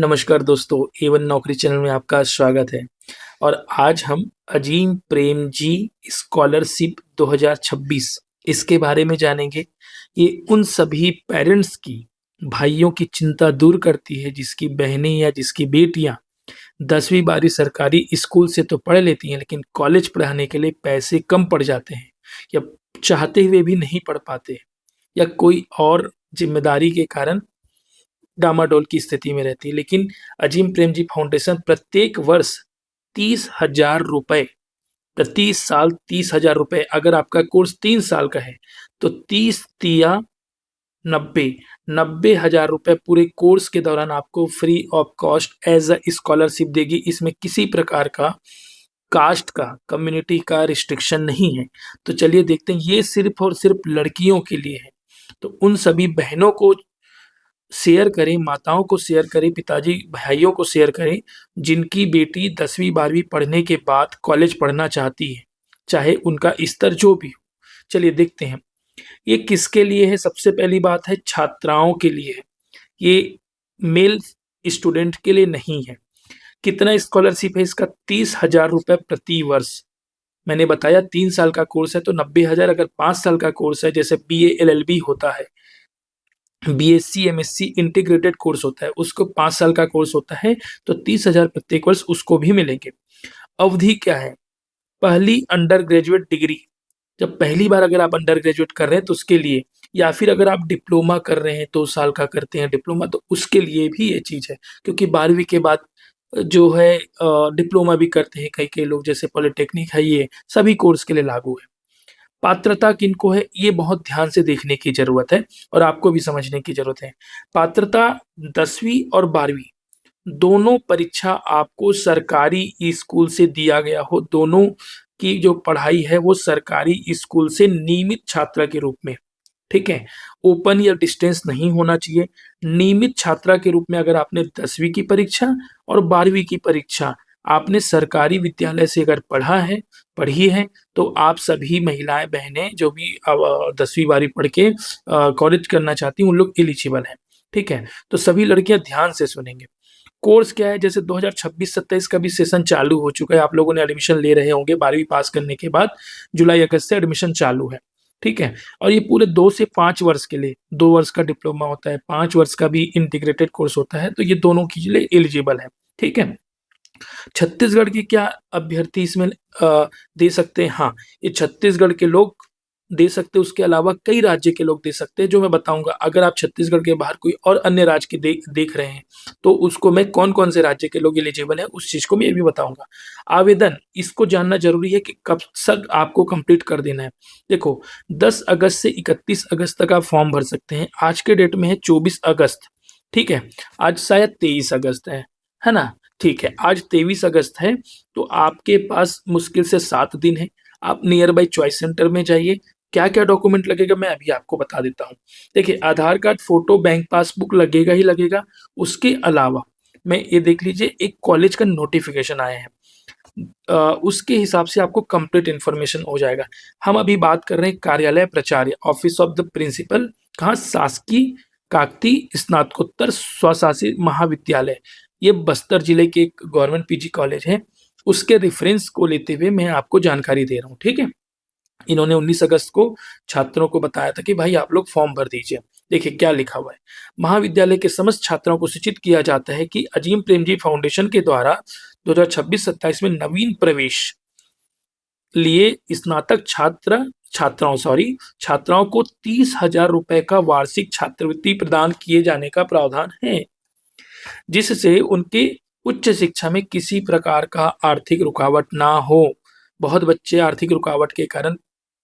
नमस्कार दोस्तों, A1 नौकरी चैनल में आपका स्वागत है। और आज हम अजीम प्रेमजी स्कॉलरशिप 2026 इसके बारे में जानेंगे। ये उन सभी पेरेंट्स की, भाइयों की चिंता दूर करती है जिसकी बहनें या जिसकी बेटियां 10वीं 12वीं सरकारी स्कूल से तो पढ़ लेती हैं, लेकिन कॉलेज पढ़ाने के लिए पैसे कम पड़ जाते हैं या चाहते हुए भी नहीं पढ़ पाते, या कोई और जिम्मेदारी के कारण डामाडोल की स्थिति में रहती है। लेकिन अजीम प्रेमजी फाउंडेशन प्रत्येक वर्ष 30,000 रुपए, प्रति साल 30,000 रुपए, अगर आपका कोर्स 3 साल का है तो 30 तिया 90,000 रुपए पूरे कोर्स के दौरान आपको free of cost as a scholarship देगी। इसमें किसी प्रकार का कास्ट का, कम्युनिटी का रिस्ट्रिक्शन नहीं है। तो चलिए देखते हैं, ये सिर्फ और सिर्फ लड़कियों के लिए है। तो उन सभी बहनों को शेयर करें, माताओं को शेयर करें, पिताजी भाइयों को शेयर करें जिनकी बेटी 10वीं 12वीं पढ़ने के बाद कॉलेज पढ़ना चाहती है, चाहे उनका स्तर जो भी हो। चलिए देखते हैं ये किसके लिए है। सबसे पहली बात है, छात्राओं के लिए है। ये मेल स्टूडेंट के लिए नहीं है। कितना स्कॉलरशिप है इसका? 30,000 रुपए प्रति वर्ष। मैंने बताया 3 साल का कोर्स है तो 90,000। अगर 5 साल का कोर्स है, जैसे BA LLB होता है, BSc MSc इंटीग्रेटेड कोर्स होता है, उसको 5 साल का कोर्स होता है, तो 30,000 प्रत्येक वर्ष उसको भी मिलेंगे। अवधि क्या है? पहली अंडर ग्रेजुएट डिग्री, जब पहली बार अगर आप अंडर ग्रेजुएट कर रहे हैं तो उसके लिए, या फिर अगर आप डिप्लोमा कर रहे हैं, 2 साल का करते हैं डिप्लोमा, तो उसके लिए भी ये चीज़ है। क्योंकि 12वीं के बाद जो है डिप्लोमा भी करते हैं कई कई लोग, जैसे पॉलिटेक्निक है, ये सभी कोर्स के लिए लागू है। पात्रता किनको है, ये बहुत ध्यान से देखने की जरूरत है और आपको भी समझने की जरूरत है। पात्रता 10वीं और 12वीं दोनों परीक्षा आपको सरकारी स्कूल से दिया गया हो, दोनों की जो पढ़ाई है वो सरकारी स्कूल से नियमित छात्रा के रूप में, ठीक है, ओपन या डिस्टेंस नहीं होना चाहिए। नियमित छात्रा के रूप में अगर आपने 10वीं की परीक्षा और 12वीं की परीक्षा आपने सरकारी विद्यालय से अगर पढ़ी है, तो आप सभी महिलाएं बहनें जो भी 10वीं 12वीं पढ़ के कॉलेज करना चाहती हैं, उन लोग एलिजिबल हैं, ठीक है। तो सभी लड़कियां ध्यान से सुनेंगे। कोर्स क्या है, जैसे 2026-27 का भी सेशन चालू हो चुका है, आप लोगों ने एडमिशन ले रहे होंगे 12वीं पास करने के बाद। जुलाई अगस्त से एडमिशन चालू है, ठीक है। और ये पूरे 2 से 5 वर्ष के लिए, 2 वर्ष का डिप्लोमा होता है, 5 वर्ष का भी इंटीग्रेटेड कोर्स होता है, तो ये दोनों के लिए एलिजिबल है, ठीक है। छत्तीसगढ़ के क्या अभ्यर्थी इसमें दे सकते हैं? हाँ, ये छत्तीसगढ़ के लोग दे सकते हैं, उसके अलावा कई राज्य के लोग दे सकते हैं, जो मैं बताऊंगा। अगर आप छत्तीसगढ़ के बाहर कोई और अन्य राज्य के देख रहे हैं, तो उसको मैं कौन कौन से राज्य के लोग एलिजिबल हैं उस चीज को मैं ये भी बताऊंगा। आवेदन, इसको जानना जरूरी है कि कब तक आपको कंप्लीट कर देना है। देखो, 10 अगस्त से 31 अगस्त तक आप फॉर्म भर सकते हैं। आज के डेट में है 24 अगस्त, ठीक है। आज शायद 23 अगस्त है ना? ठीक है, आज 23 अगस्त है, तो आपके पास मुश्किल से 7 दिन है। आप नियर बाई चॉइस सेंटर में जाइए। क्या क्या डॉक्यूमेंट लगेगा मैं अभी आपको बता देता हूँ। देखिए, आधार कार्ड, फोटो, बैंक पासबुक लगेगा ही लगेगा। उसके अलावा मैं ये देख लीजिए, एक कॉलेज का नोटिफिकेशन आया है, उसके हिसाब से आपको कंप्लीट इन्फॉर्मेशन हो जाएगा। हम अभी बात कर रहे हैं कार्यालय प्राचार्य, ऑफिस ऑफ द प्रिंसिपल, कहाँ? शासकीय काकती स्नातकोत्तर स्वशासी महाविद्यालय, ये बस्तर जिले के एक गवर्नमेंट PG कॉलेज है। उसके रेफरेंस को लेते हुए मैं आपको जानकारी दे रहा हूँ, ठीक है। इन्होंने 19 अगस्त को छात्रों को बताया था कि भाई आप लोग फॉर्म भर दीजिए। देखिए क्या लिखा हुआ है। महाविद्यालय के समस्त छात्राओं को सूचित किया जाता है कि अजीम प्रेमजी फाउंडेशन के द्वारा 2026-27 में नवीन प्रवेश लिए स्नातक छात्राओं को 30,000 रुपए का वार्षिक छात्रवृत्ति प्रदान किए जाने का प्रावधान है, जिससे उनके उच्च शिक्षा में किसी प्रकार का आर्थिक रुकावट ना हो। बहुत बच्चे आर्थिक रुकावट के कारण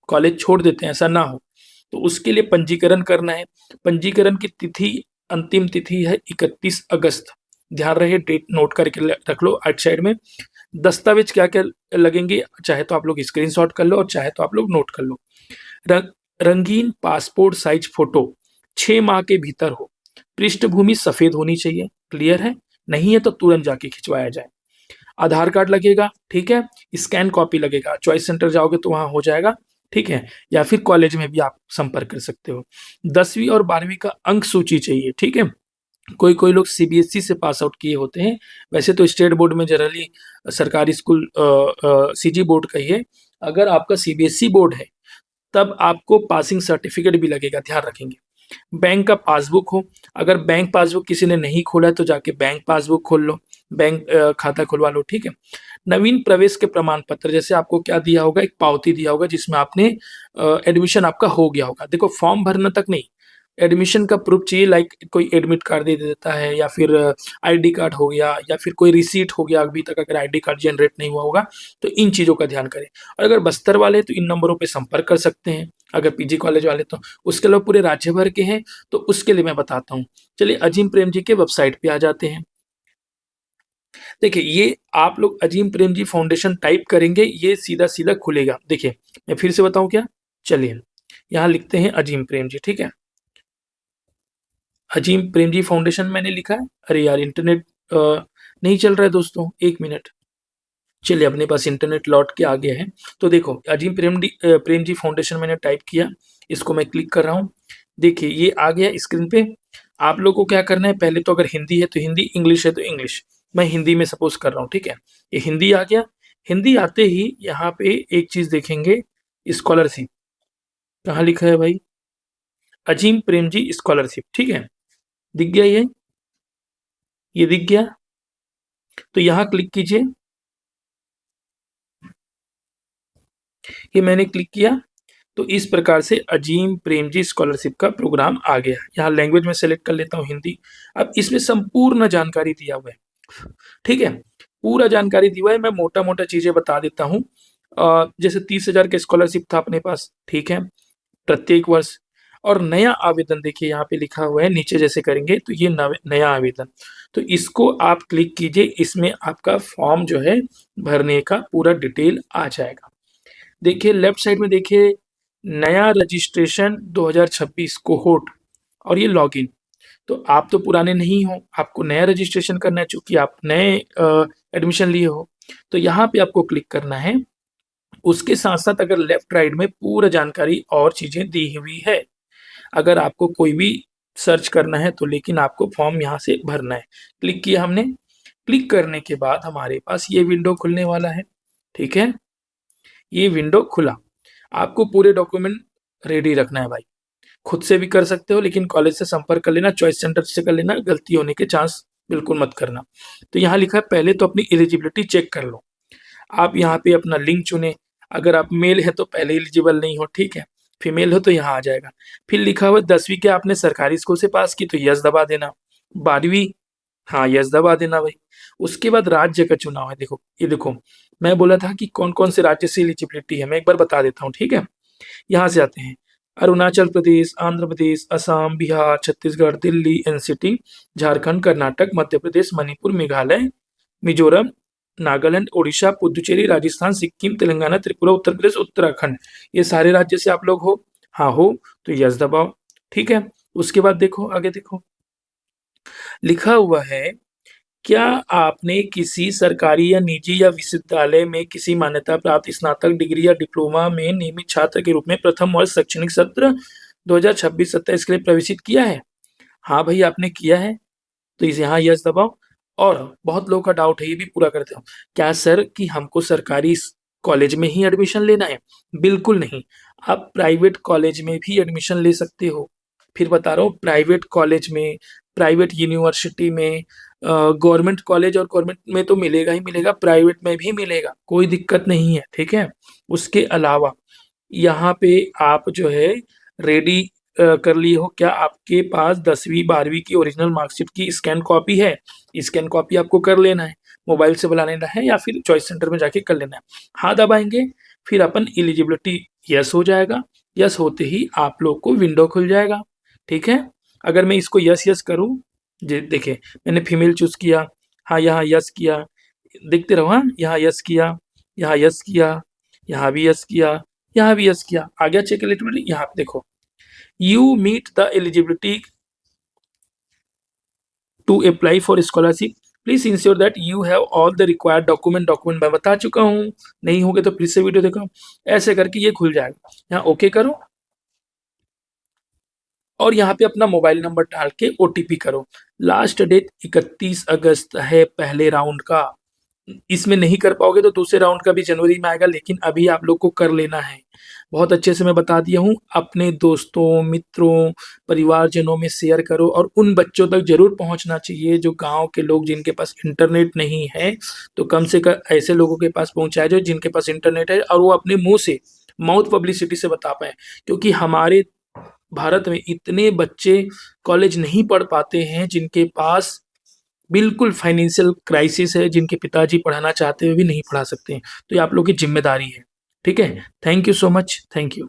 कॉलेज छोड़ देते हैं, ऐसा ना हो, तो उसके लिए पंजीकरण करना है। पंजीकरण की तिथि, अंतिम तिथि है 31 अगस्त। ध्यान रहे, डेट नोट करके रख लो आइट साइड में। दस्तावेज क्या क्या लगेंगे, चाहे तो आप लोग स्क्रीनशॉट कर लो और चाहे तो आप लोग नोट कर लो। रंगीन पासपोर्ट साइज फोटो 6 माह के भीतर हो। पृष्ठभूमि सफेद होनी चाहिए, क्लियर है? नहीं है तो तुरंत जाके खिंचवाया जाए। आधार कार्ड लगेगा, ठीक है। स्कैन कॉपी लगेगा, चॉइस सेंटर जाओगे तो वहां हो जाएगा, ठीक है। या फिर कॉलेज में भी आप संपर्क कर सकते हो। 10वीं और 12वीं का अंक सूची चाहिए, ठीक है। कोई कोई लोग सीबीएसई से पास आउट किए होते हैं। वैसे तो स्टेट बोर्ड में जनरली सरकारी स्कूल सीजी बोर्ड का ही है। अगर आपका सीबीएसई बोर्ड है तब आपको पासिंग सर्टिफिकेट भी लगेगा, ध्यान रखेंगे। बैंक का पासबुक हो, अगर बैंक पासबुक किसी ने नहीं खोला है तो जाके बैंक पासबुक खोल लो, बैंक खाता खुलवा लो, ठीक है। नवीन प्रवेश के प्रमाण पत्र, जैसे आपको क्या दिया होगा, एक पावती दिया होगा जिसमें आपने एडमिशन आपका हो गया होगा। देखो फॉर्म भरना तक नहीं, एडमिशन का प्रूफ चाहिए, लाइक कोई एडमिट कार्ड दे देता है या फिर आईडी कार्ड हो गया या फिर कोई रिसीट हो गया, अभी तक अगर आईडी कार्ड जनरेट नहीं हुआ होगा तो इन चीज़ों का ध्यान करें। और अगर बस्तर वाले तो इन नंबरों पे संपर्क कर सकते हैं, अगर पीजी कॉलेज वाले तो। उसके अलावा पूरे राज्य भर के हैं तो उसके लिए मैं बताता हूँ। चलिए अजीम प्रेम जी के वेबसाइट पे आ जाते हैं। देखिए ये आप लोग अजीम प्रेम जी फाउंडेशन टाइप करेंगे, ये सीधा सीधा खुलेगा। देखिए मैं फिर से बताऊं क्या, चलिए यहाँ लिखते हैं अजीम प्रेम जी, ठीक है। अजीम प्रेम जी फाउंडेशन मैंने लिखा है। अरे यार इंटरनेट नहीं चल रहा है दोस्तों, एक मिनट। चलिए अपने पास इंटरनेट लौट के आ गया है। तो देखो अजीम प्रेम जी फाउंडेशन मैंने टाइप किया, इसको मैं क्लिक कर रहा हूँ। देखिए ये आ गया स्क्रीन पे। आप लोगों को क्या करना है, पहले तो अगर हिंदी है तो हिंदी, इंग्लिश है तो इंग्लिश। मैं हिंदी में सपोज कर रहा हूँ, ठीक है। ये हिंदी आ गया। हिंदी आते ही यहाँ पे एक चीज देखेंगे, स्कॉलरशिप। कहाँ लिखा है भाई, अजीम प्रेम जी स्कॉलरशिप, ठीक है। दिख गया ये दिख गया। तो यहाँ क्लिक कीजिए, ये मैंने क्लिक किया। तो इस प्रकार से अजीम प्रेमजी स्कॉलरशिप का प्रोग्राम आ गया। यहाँ लैंग्वेज में सेलेक्ट कर लेता हूँ हिंदी। अब इसमें संपूर्ण जानकारी दिया हुआ है, ठीक है। पूरा जानकारी दिया हुआ है, मैं मोटा मोटा चीजें बता देता हूँ। जैसे 30,000 का स्कॉलरशिप था अपने पास, ठीक है, प्रत्येक वर्ष। और नया आवेदन देखिए यहाँ पे लिखा हुआ है, नीचे जैसे करेंगे तो ये नया आवेदन, तो इसको आप क्लिक कीजिए। इसमें आपका फॉर्म जो है भरने का पूरा डिटेल आ जाएगा। देखिए लेफ्ट साइड में देखिए, नया रजिस्ट्रेशन 2026 कोहोर्ट और ये लॉगिन। तो आप तो पुराने नहीं हो, आपको नया रजिस्ट्रेशन करना है, चूंकि आप नए एडमिशन लिए हो। तो यहाँ पे आपको क्लिक करना है। उसके साथ साथ अगर लेफ्ट राइट में पूरा जानकारी और चीजें दी हुई है। अगर आपको कोई भी सर्च करना है तो, लेकिन आपको फॉर्म यहाँ से भरना है। क्लिक किया हमने। क्लिक करने के बाद हमारे पास ये विंडो खुलने वाला है, ठीक है। ये विंडो खुला। आपको पूरे डॉक्यूमेंट रेडी रखना है भाई। खुद से भी कर सकते हो लेकिन कॉलेज से संपर्क कर लेना, चॉइस सेंटर से कर लेना, गलती होने के चांस बिल्कुल मत करना। तो यहाँ लिखा है पहले तो अपनी एलिजिबिलिटी चेक कर लो। आप यहाँ पे अपना लिंक चुने। अगर आप मेल है तो पहले एलिजिबल नहीं हो, ठीक है। फीमेल हो तो यहाँ आ जाएगा। फिर लिखा हुआ 10वीं के आपने सरकारी स्कूल से पास की तो यस दबा देना। 12वीं, हाँ यस दबा देना भाई। उसके बाद राज्य का चुनाव है। देखो ये देखो, मैं बोला था कि कौन कौन से राज्य से एलिजिबिलिटी है, मैं एक बार बता देता हूँ, ठीक है। यहाँ से आते हैं, अरुणाचल प्रदेश, आंध्र प्रदेश, असम, बिहार, छत्तीसगढ़, दिल्ली एनसीटी, झारखंड, कर्नाटक, मध्य प्रदेश, मणिपुर, मेघालय, मिजोरम, नागालैंड, ओडिशा, पुदुचेरी, राजस्थान, सिक्किम, तेलंगाना, त्रिपुरा, उत्तर प्रदेश, उत्तराखंड। ये सारे राज्य से आप लोग हो, हाँ हो तो यस दबाओ, ठीक है। उसके बाद देखो आगे देखो, लिखा हुआ है क्या आपने किसी सरकारी या निजी या विश्वविद्यालय में किसी मान्यता प्राप्त स्नातक डिग्री या डिप्लोमा में नियमित छात्र के रूप में प्रथम वर्ष शैक्षणिक सत्र 2026-27 के लिए प्रवेशित किया है? हाँ भाई आपने किया है तो इसे यहाँ यस दबाओ। और बहुत लोगों का डाउट है, ये भी पूरा करते हो, क्या सर कि हमको सरकारी कॉलेज में ही एडमिशन लेना है? बिल्कुल नहीं, आप प्राइवेट कॉलेज में भी एडमिशन ले सकते हो। फिर बता रहा हूँ, प्राइवेट कॉलेज में, प्राइवेट यूनिवर्सिटी में, गवर्नमेंट कॉलेज और गवर्नमेंट में तो मिलेगा ही मिलेगा, प्राइवेट में भी मिलेगा, कोई दिक्कत नहीं है, ठीक है। उसके अलावा यहाँ पे आप जो है रेडी कर लिए हो, क्या आपके पास 10वीं 12वीं की ओरिजिनल मार्कशीट की स्कैन कॉपी है? स्कैन कॉपी आपको कर लेना है, मोबाइल से बुला लेना है या फिर चॉइस सेंटर में जाके कर लेना है। हाँ दबाएंगे, फिर अपन एलिजिबिलिटी यस हो जाएगा। यस होते ही आप लोग को विंडो खुल जाएगा, ठीक है। अगर मैं इसको यस यस करूँ, देखिए मैंने फीमेल चूज किया, हाँ यहाँ यस किया, देखते रहो, हाँ यहाँ यस किया, यहाँ यस किया, यहाँ भी यस किया, यहाँ भी यस किया, आ गया चेक एलिजिबिलिटी। यहाँ पे देखो, you meet the eligibility to apply for scholarship, please ensure that you have all the required document मैं बता चुका हूँ, नहीं होंगे तो फिर से वीडियो देखो। ऐसे करके ये खुल जाएगा, यहाँ ओके करो। और यहाँ पे अपना मोबाइल नंबर डाल के ओटीपी करो। लास्ट डेट 31 अगस्त है पहले राउंड का। इसमें नहीं कर पाओगे तो दूसरे राउंड का भी जनवरी में आएगा, लेकिन अभी आप लोग को कर लेना है। बहुत अच्छे से मैं बता दिया हूँ। अपने दोस्तों, मित्रों, परिवारजनों में शेयर करो और उन बच्चों तक ज़रूर पहुँचना चाहिए जो गाँव के लोग जिनके पास इंटरनेट नहीं है, तो कम से कम ऐसे लोगों के पास पहुँचाया जाए जिनके पास इंटरनेट है और वो अपने मुँह से, माउथ पब्लिसिटी से बता पाएँ। क्योंकि हमारे भारत में इतने बच्चे कॉलेज नहीं पढ़ पाते हैं जिनके पास बिल्कुल फाइनेंशियल क्राइसिस है, जिनके पिताजी पढ़ाना चाहते हुए भी नहीं पढ़ा सकते हैं। तो ये आप लोग की ज़िम्मेदारी है। ठीक है? Thank you so much. Thank you.